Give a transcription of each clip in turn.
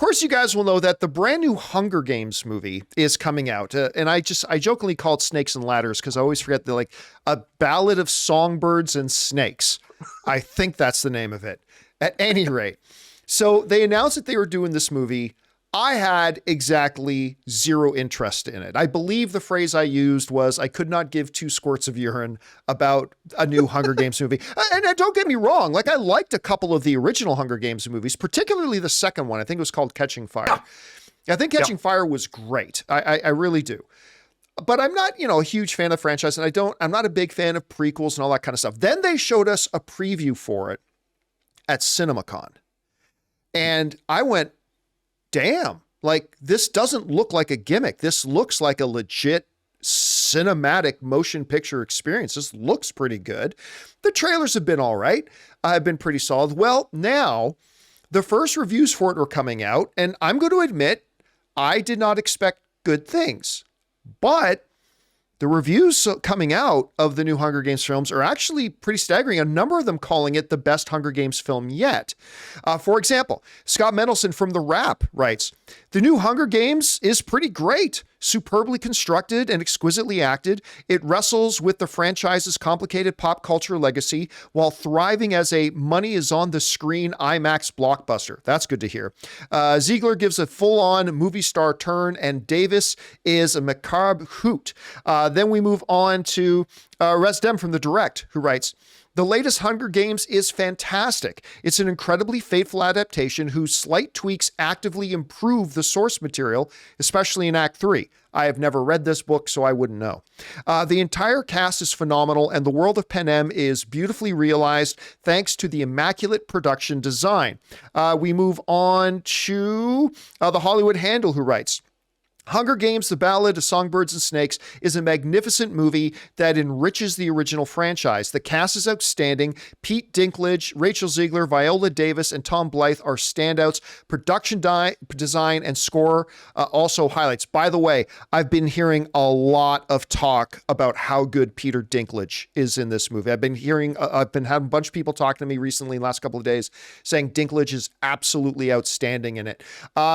course, you guys will know that the brand new Hunger Games movie is coming out. And I jokingly call it Snakes and Ladders because I always forget the a Ballad of Songbirds and Snakes. I think that's the name of it. At any rate, so they announced that they were doing this movie. I had exactly zero interest in it. I believe the phrase I used was, I could not give two squirts of urine about a new Hunger Games movie. And don't get me wrong, I liked a couple of the original Hunger Games movies, particularly the second one. I think it was called Catching Fire. I think Catching Fire was great. I really do. But I'm not, a huge fan of the franchise, and I'm not a big fan of prequels and all that kind of stuff. Then they showed us a preview for it at CinemaCon. And I went, damn, this doesn't look like a gimmick. This looks like a legit cinematic motion picture experience. This looks pretty good. The trailers have been all right. Have been pretty solid. Well, now the first reviews for it are coming out, and I'm going to admit, I did not expect good things, but the reviews coming out of the new Hunger Games films are actually pretty staggering. A number of them calling it the best Hunger Games film yet. For example, Scott Mendelson from The Wrap writes, "The new Hunger Games is pretty great. Superbly constructed and exquisitely acted, it wrestles with the franchise's complicated pop culture legacy while thriving as a money is on the screen IMAX blockbuster." That's good to hear. Zegler gives a full-on movie star turn, and Davis is a macabre hoot. Then we move on to Resdem from The Direct, who writes, "The latest Hunger Games is fantastic. It's an incredibly faithful adaptation whose slight tweaks actively improve the source material, especially in Act 3. I have never read this book, so I wouldn't know. The entire cast is phenomenal, and the world of Panem is beautifully realized thanks to the immaculate production design." We move on to The Hollywood Handle, who writes, "Hunger Games, The Ballad of Songbirds and Snakes is a magnificent movie that enriches the original franchise. The cast is outstanding. Pete Dinklage, Rachel Zegler, Viola Davis, and Tom Blythe are standouts. Production design and score also highlights." By the way, I've been hearing a lot of talk about how good Peter Dinklage is in this movie. I've been having a bunch of people talking to me recently, last couple of days, saying Dinklage is absolutely outstanding in it.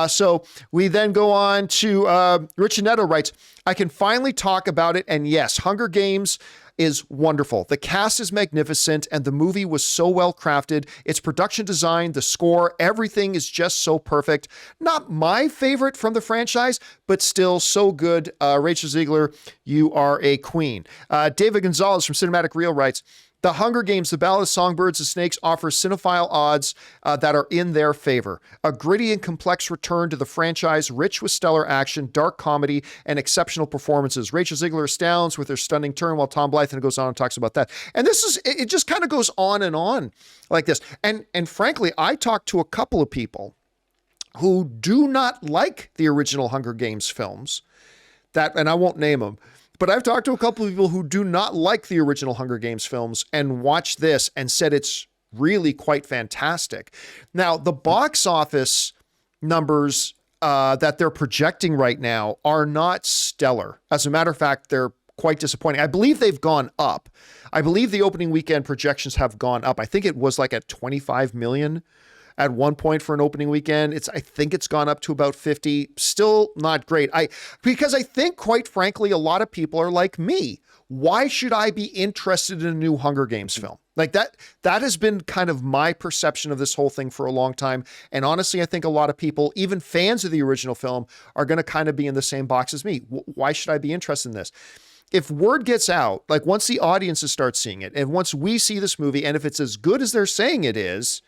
So we then go on to Rich Neto writes, "I can finally talk about it, and yes, Hunger Games is wonderful. The cast is magnificent, and the movie was so well crafted. Its production design, the score, everything is just so perfect. Not my favorite from the franchise, but still so good. Rachel Zegler, you are a queen." David Gonzalez from Cinematic Reel writes, "The Hunger Games, The Ballad of Songbirds and Snakes offers cinephile odds that are in their favor. A gritty and complex return to the franchise, rich with stellar action, dark comedy, and exceptional performances. Rachel Zegler astounds with her stunning turn, while Tom Blythe," and goes on and talks about that. And it just kind of goes on and on like this. And frankly, I talked to a couple of people who do not like the original Hunger Games films, and I won't name them, but I've talked to a couple of people who do not like the original Hunger Games films and watched this and said it's really quite fantastic. Now, the box office numbers that they're projecting right now are not stellar. As a matter of fact, they're quite disappointing. I believe they've gone up. I believe the opening weekend projections have gone up. I think it was at 25 million at one point for an opening weekend. I think it's gone up to about 50. Still not great. Because I think, quite frankly, a lot of people are like me. Why should I be interested in a new Hunger Games film? That has been kind of my perception of this whole thing for a long time. And honestly, I think a lot of people, even fans of the original film, are going to kind of be in the same box as me. Why should I be interested in this? If word gets out, once the audiences start seeing it, and once we see this movie, and if it's as good as they're saying it is,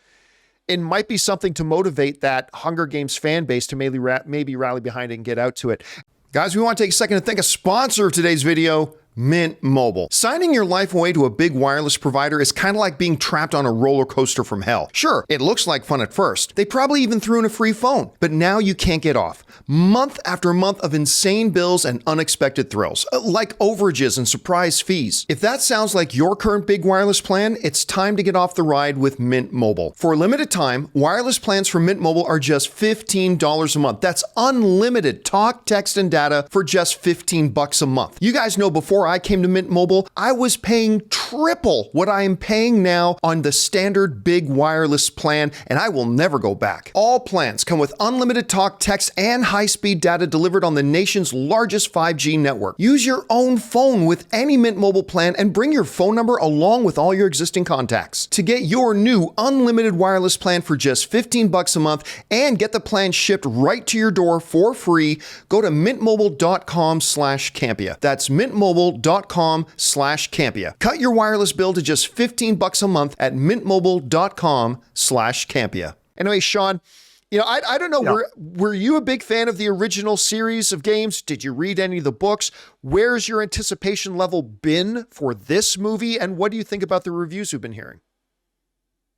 it might be something to motivate that Hunger Games fan base to maybe rally behind it and get out to it. Guys, we want to take a second to thank a sponsor of today's video, Mint Mobile. Signing your life away to a big wireless provider is kind of like being trapped on a roller coaster from hell. Sure, it looks like fun at first. They probably even threw in a free phone, but now you can't get off. Month after month of insane bills and unexpected thrills, like overages and surprise fees. If that sounds like your current big wireless plan, it's time to get off the ride with Mint Mobile. For a limited time, wireless plans from Mint Mobile are just $15 a month. That's unlimited talk, text, and data for just $15 a month. You guys know before before I came to Mint Mobile, I was paying triple what I am paying now on the standard big wireless plan, and I will never go back. All plans come with unlimited talk, text, and high-speed data delivered on the nation's largest 5G network. Use your own phone with any Mint Mobile plan and bring your phone number along with all your existing contacts. To get your new unlimited wireless plan for just $15 a month and get the plan shipped right to your door for free, go to mintmobile.com/Campea. That's mintmobile.com/Campea. Cut your wireless bill to just $15 a month at mintmobile.com/Campea. Anyway, Sean, I don't know, were you a big fan of the original series of games? Did you read any of the books? Where's your anticipation level been for this movie? And what do you think about the reviews we've been hearing?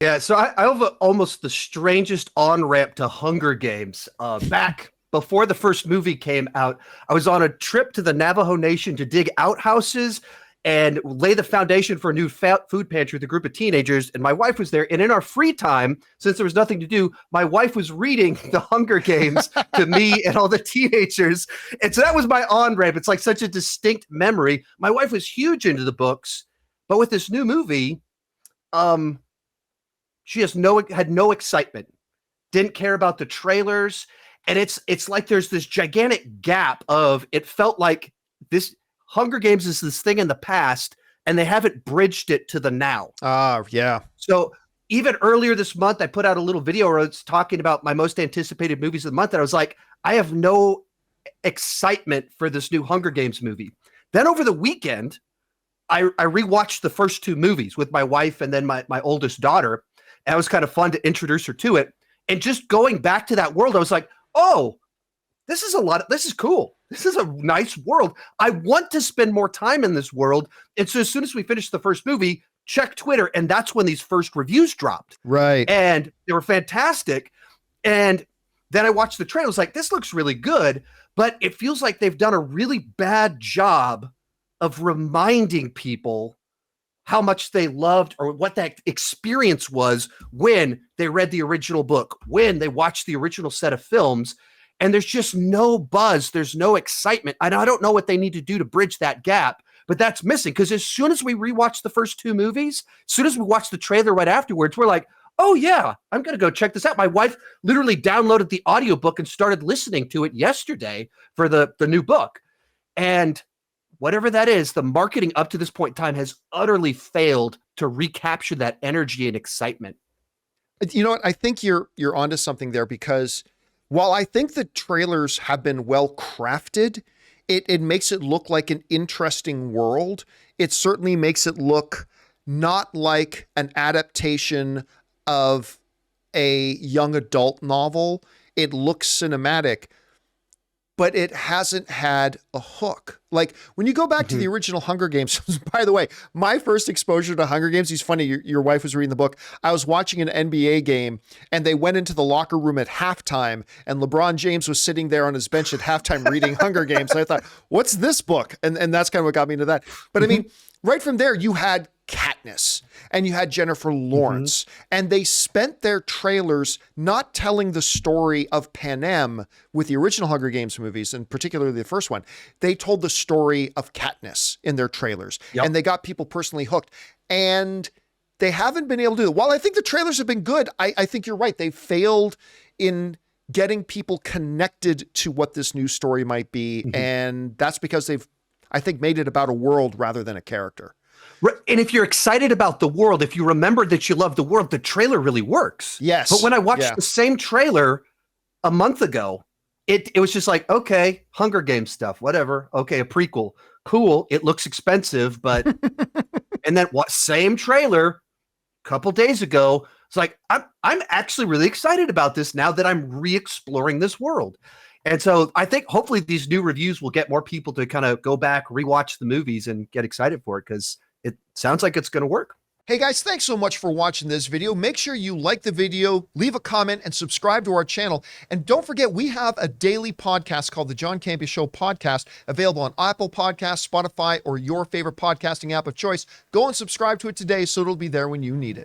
Yeah, so I have almost the strangest on-ramp to Hunger Games. Back before the first movie came out, I was on a trip to the Navajo Nation to dig outhouses and lay the foundation for a new food pantry with a group of teenagers. And my wife was there. And in our free time, since there was nothing to do, my wife was reading the Hunger Games to me and all the teenagers. And so that was my on-ramp. It's like such a distinct memory. My wife was huge into the books, but with this new movie, she had no excitement, didn't care about the trailers. And it's like there's this gigantic gap of, it felt like this Hunger Games is this thing in the past, and they haven't bridged it to the now. Yeah. So even earlier this month, I put out a little video where I was talking about my most anticipated movies of the month. And I was like, I have no excitement for this new Hunger Games movie. Then over the weekend, I rewatched the first two movies with my wife and then my oldest daughter. And it was kind of fun to introduce her to it. And just going back to that world, I was like, oh, this is cool. This is a nice world. I want to spend more time in this world. And so as soon as we finished the first movie, check Twitter, and that's when these first reviews dropped. Right. And they were fantastic. And then I watched the trailer. I was like, this looks really good, but it feels like they've done a really bad job of reminding people how much they loved or what that experience was when they read the original book, when they watched the original set of films. And there's just no buzz. There's no excitement. And I don't know what they need to do to bridge that gap, but that's missing. Because as soon as we rewatch the first two movies, as soon as we watch the trailer right afterwards, we're like, oh yeah, I'm going to go check this out. My wife literally downloaded the audiobook and started listening to it yesterday for the new book. And whatever that is, the marketing up to this point in time has utterly failed to recapture that energy and excitement. You know what? I think you're onto something there, because while I think the trailers have been well crafted, it makes it look like an interesting world. It certainly makes it look not like an adaptation of a young adult novel. It looks cinematic, but it hasn't had a hook. Like when you go back to the original Hunger Games, by the way, my first exposure to Hunger Games, it's funny, your wife was reading the book. I was watching an NBA game and they went into the locker room at halftime and LeBron James was sitting there on his bench at halftime reading Hunger Games. And I thought, what's this book? And that's kind of what got me into that. But I mean, right from there, you had Katniss and you had Jennifer Lawrence, and they spent their trailers not telling the story of Panem with the original Hunger Games movies, and particularly the first one. They told the story of Katniss in their trailers, and they got people personally hooked, and they haven't been able to do it. While I think the trailers have been good, I think you're right. They failed in getting people connected to what this new story might be, and that's because they've, I think, made it about a world rather than a character. And if you're excited about the world, if you remember that you love the world, the trailer really works. Yes. But when I watched the same trailer a month ago, it was just like, okay, Hunger Games stuff, whatever. Okay, a prequel. Cool. It looks expensive, but and then same trailer a couple days ago. It's like, I'm actually really excited about this now that I'm re-exploring this world. And so I think hopefully these new reviews will get more people to kind of go back, rewatch the movies and get excited for it, because it sounds like it's going to work. Hey guys, thanks so much for watching this video. Make sure you like the video, leave a comment, and subscribe to our channel. And don't forget, we have a daily podcast called the John Campea Show podcast, available on Apple Podcasts, Spotify, or your favorite podcasting app of choice. Go and subscribe to it today so it'll be there when you need it.